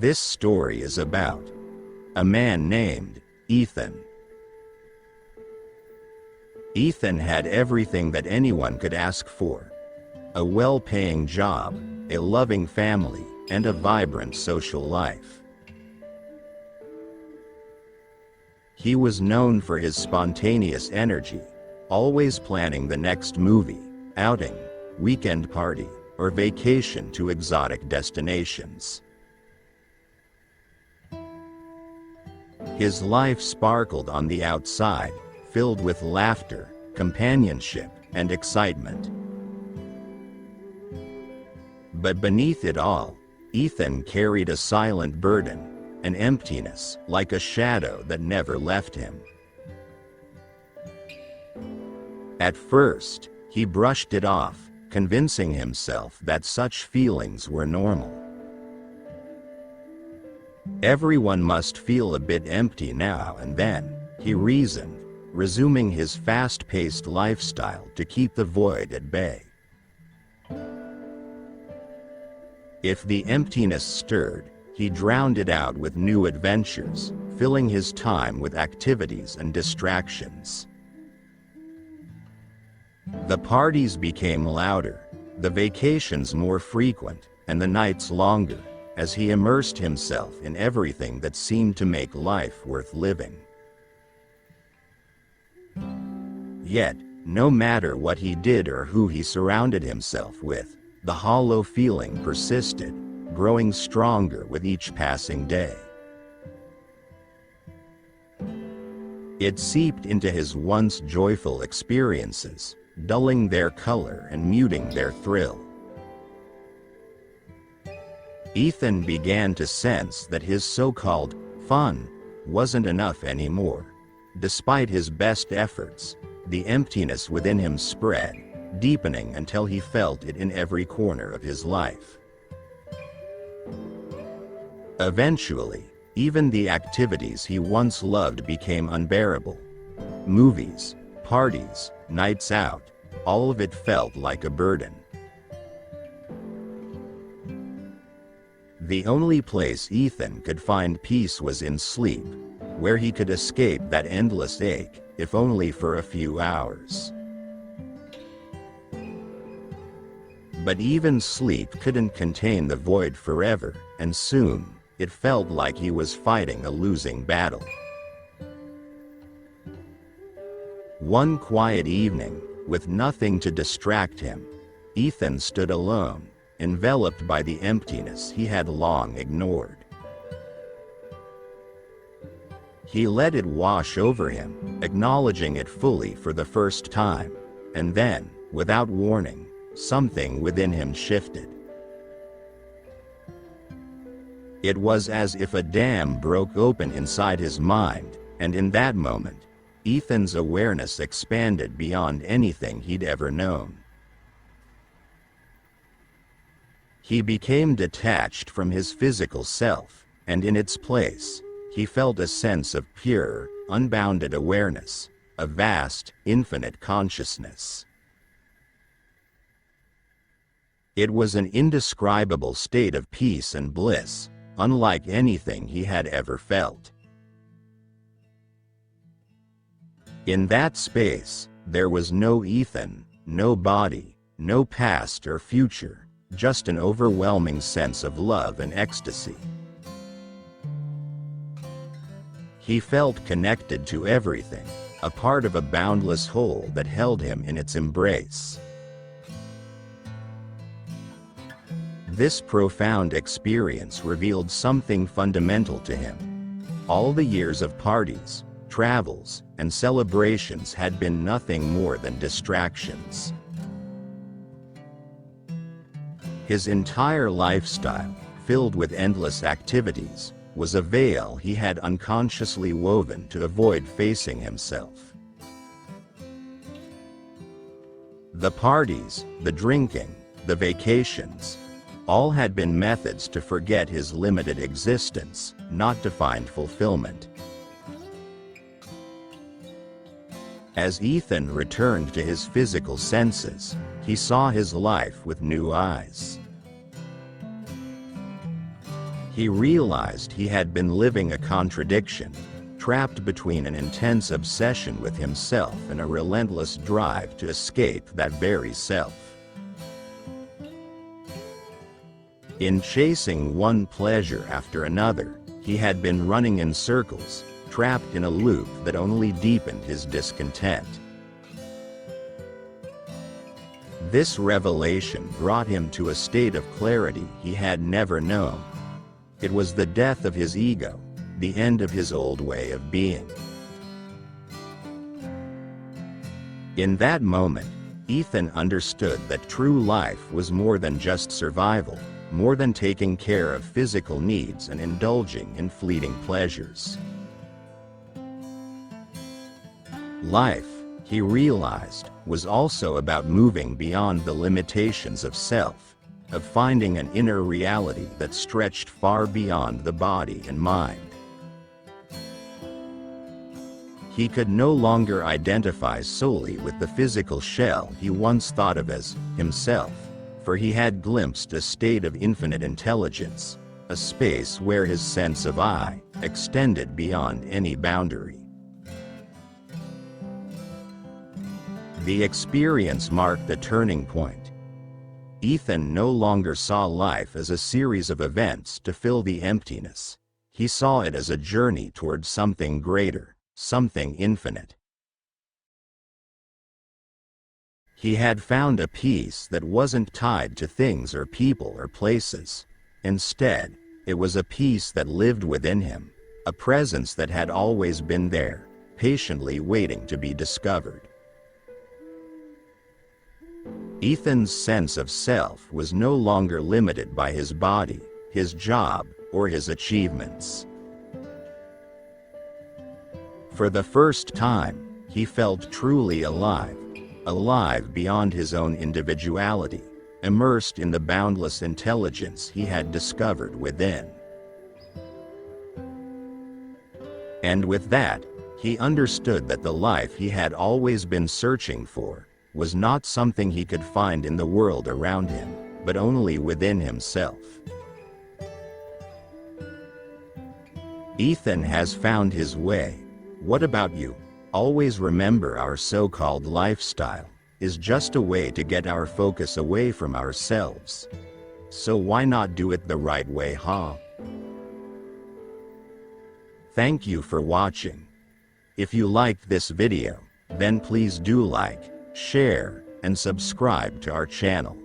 This story is about a man named Ethan. Ethan had everything that anyone could ask for: a well-paying job, a loving family, and a vibrant social life. He was known for his spontaneous energy, always planning the next movie, outing, weekend party, or vacation to exotic destinations. His life sparkled on the outside, filled with laughter, companionship, and excitement. But beneath it all, Ethan carried a silent burden, an emptiness, like a shadow that never left him. At first, he brushed it off, convincing himself that such feelings were normal. Everyone must feel a bit empty now and then, he reasoned, resuming his fast-paced lifestyle to keep the void at bay. If the emptiness stirred, he drowned it out with new adventures, filling his time with activities and distractions. The parties became louder, the vacations more frequent, and the nights longer, as he immersed himself in everything that seemed to make life worth living. Yet, no matter what he did or who he surrounded himself with, the hollow feeling persisted, growing stronger with each passing day. It seeped into his once joyful experiences, dulling their color and muting their thrill. Ethan began to sense that his so-called fun wasn't enough anymore. Despite his best efforts, the emptiness within him spread, deepening until he felt it in every corner of his life. Eventually, even the activities he once loved became unbearable. Movies, parties, nights out, all of it felt like a burden. The only place Ethan could find peace was in sleep, where he could escape that endless ache, if only for a few hours. But even sleep couldn't contain the void forever, and soon, it felt like he was fighting a losing battle. One quiet evening, with nothing to distract him, Ethan stood alone, enveloped by the emptiness he had long ignored. He let it wash over him, acknowledging it fully for the first time, and then, without warning, something within him shifted. It was as if a dam broke open inside his mind, and in that moment, Ethan's awareness expanded beyond anything he'd ever known. He became detached from his physical self, and in its place, he felt a sense of pure, unbounded awareness, a vast, infinite consciousness. It was an indescribable state of peace and bliss, unlike anything he had ever felt. In that space, there was no Ethan, no body, no past or future, just an overwhelming sense of love and ecstasy. He felt connected to everything, a part of a boundless whole that held him in its embrace. This profound experience revealed something fundamental to him. All the years of parties, travels, and celebrations had been nothing more than distractions. His entire lifestyle, filled with endless activities, was a veil he had unconsciously woven to avoid facing himself. The parties, the drinking, the vacations, all had been methods to forget his limited existence, not to find fulfillment. As Ethan returned to his physical senses, he saw his life with new eyes. He realized he had been living a contradiction, trapped between an intense obsession with himself and a relentless drive to escape that very self. In chasing one pleasure after another, he had been running in circles, trapped in a loop that only deepened his discontent. This revelation brought him to a state of clarity he had never known. It was the death of his ego, the end of his old way of being. In that moment, Ethan understood that true life was more than just survival, more than taking care of physical needs and indulging in fleeting pleasures. Life, he realized, was also about moving beyond the limitations of self, of finding an inner reality that stretched far beyond the body and mind. He could no longer identify solely with the physical shell he once thought of as himself, for he had glimpsed a state of infinite intelligence, a space where his sense of I extended beyond any boundary. The experience marked a turning point. Ethan no longer saw life as a series of events to fill the emptiness. He saw it as a journey toward something greater, something infinite. He had found a peace that wasn't tied to things or people or places. Instead, it was a peace that lived within him, a presence that had always been there, patiently waiting to be discovered. Ethan's sense of self was no longer limited by his body, his job, or his achievements. For the first time, he felt truly alive, alive beyond his own individuality, immersed in the boundless intelligence he had discovered within. And with that, he understood that the life he had always been searching for was not something he could find in the world around him, but only within himself. Ethan has found his way. What about you? Always remember, our so-called lifestyle is just a way to get our focus away from ourselves. So why not do it the right way, huh? Thank you for watching. If you liked this video, then please do like, share, and subscribe to our channel.